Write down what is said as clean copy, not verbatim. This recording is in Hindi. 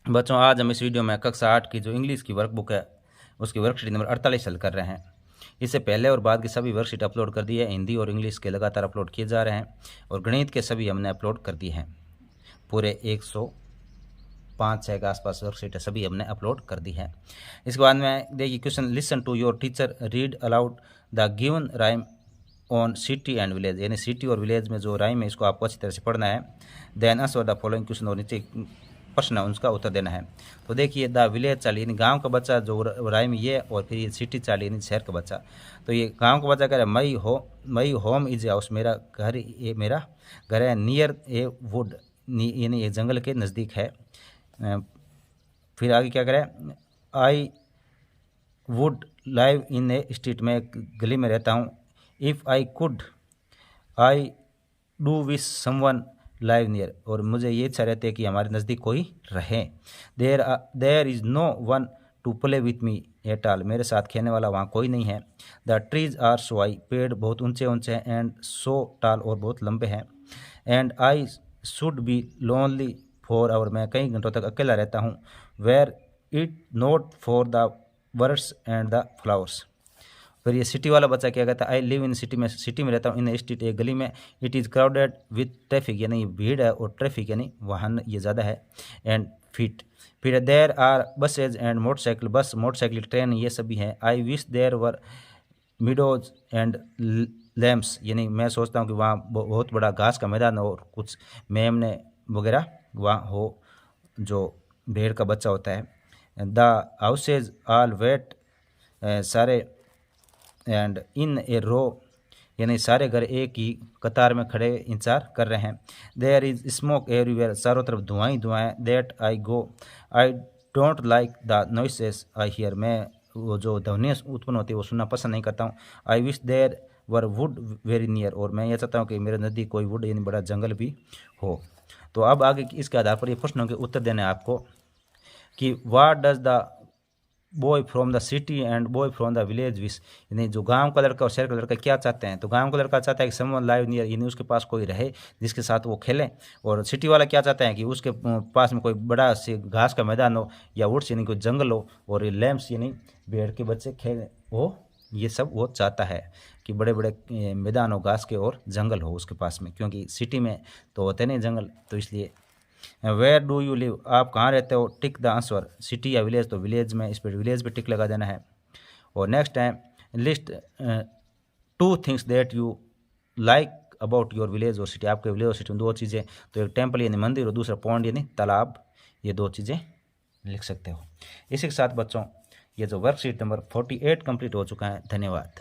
बच्चों आज हम इस वीडियो में कक्षा 8 की जो इंग्लिश की वर्कबुक है उसकी वर्कशीट नंबर 48 हल कर रहे हैं। इससे पहले और बाद की सभी वर्कशीट अपलोड कर दी है। हिंदी और इंग्लिश के लगातार अपलोड किए जा रहे हैं और गणित के सभी हमने अपलोड कर दिए हैं। पूरे 105-6 के आसपास वर्कशीट है, सभी हमने अपलोड कर दी है। इसके बाद में देखिए question, listen to your teacher read aloud the given rhyme on city and village, यानी सिटी और विलेज में जो राइम है इसको आपको अच्छी तरह से पढ़ना है। Then answer the following question, और नीचे प्रश्न है उसका उत्तर देना है। तो देखिए द विलेज चाइल्ड यानी गांव का बच्चा जो राइम ये, और फिर ये सिटी चाइल्ड यानी शहर का बच्चा। तो ये गांव का बच्चा कह रहा है मई होम इज हाउस, मेरा घर ये मेरा घर है। नियर ए वुड यानी एक जंगल के नज़दीक है। फिर आगे क्या करें, I would live in A street, में एक गली में रहता हूँ। If I could I do wish someone live near, और मुझे ये इच्छा रहती है कि हमारे नज़दीक कोई रहे। There is no one to play with me at all, मेरे साथ खेलने वाला वहाँ कोई नहीं है। The trees are so high, पेड़ बहुत ऊंचे ऊंचे हैं। एंड सो टाल, और बहुत लंबे हैं। And I should be lonely for hour, मैं कई घंटों तक अकेला रहता हूँ। Were it not for the birds and the flowers. फिर ये सिटी वाला बच्चा क्या कहता है, आई लिव इन सिटी, में सिटी में रहता हूँ। इन स्ट्रीट, एक गली में। It is crowded with traffic, यानी भीड़ है और ट्रैफिक यानी वाहन ये ज़्यादा है। एंड फीट, फिर there are buses and motorcycle, bus motorcycle train ये सभी हैं। I wish there were meadows and lamps, यानी मैं सोचता हूँ कि वहाँ बहुत बड़ा घास का मैदान हो और कुछ मेमने वगैरह वहाँ हो, जो भेड़ का बच्चा होता है। द हाउसेज आल वेट, सारे एंड इन ए रो, यानी सारे घर एक ही कतार में खड़े इंतजार कर रहे हैं। देयर इज स्मोक एवरीवेयर, चारों तरफ धुआं ही धुआं है। That I go I don't like the noises I hear, मैं वो जो ध्वनि उत्पन्न होती है वो सुनना पसंद नहीं करता हूँ। I wish there were wood very near, और मैं ये चाहता हूँ कि मेरे नज़दीक कोई वुड यानी बड़ा जंगल भी हो। तो अब आगे इसके आधार पर ये प्रश्नों के उत्तर देने हैं आपको कि what does the boy from the city and boy from the village wish, यानी जो गांव का लड़का और शहर का लड़का क्या चाहते हैं। तो गांव का लड़का चाहता है कि समवन लाइव नियर, यानी उसके पास कोई रहे जिसके साथ वो खेले। और सिटी वाला क्या चाहता है कि उसके पास में कोई बड़ा से घास का मैदान हो या वुड्स यानी कोई जंगल हो, और ये लैम्प्स यानी भेड़ के बच्चे खेले हो। ये सब वो चाहता है कि बड़े बड़े मैदान हो घास के और जंगल हो उसके पास में, क्योंकि सिटी में तो होते नहीं जंगल। तो इसलिए वेयर डू यू लिव, आप कहाँ रहते हो। टिक द आंसर, सिटी या विलेज, तो विलेज में, इस पर विलेज पे टिक लगा देना है। और नेक्स्ट है list 2 things that you like about your village और सिटी, आपके विलेज और सिटी में 2 चीज़ें, तो एक टेम्पल यानी मंदिर और दूसरा पॉन्ड यानी तालाब, ये 2 चीज़ें लिख सकते हो। इसी के साथ बच्चों ये जो वर्कशीट नंबर 48 कंप्लीट हो चुका है। धन्यवाद।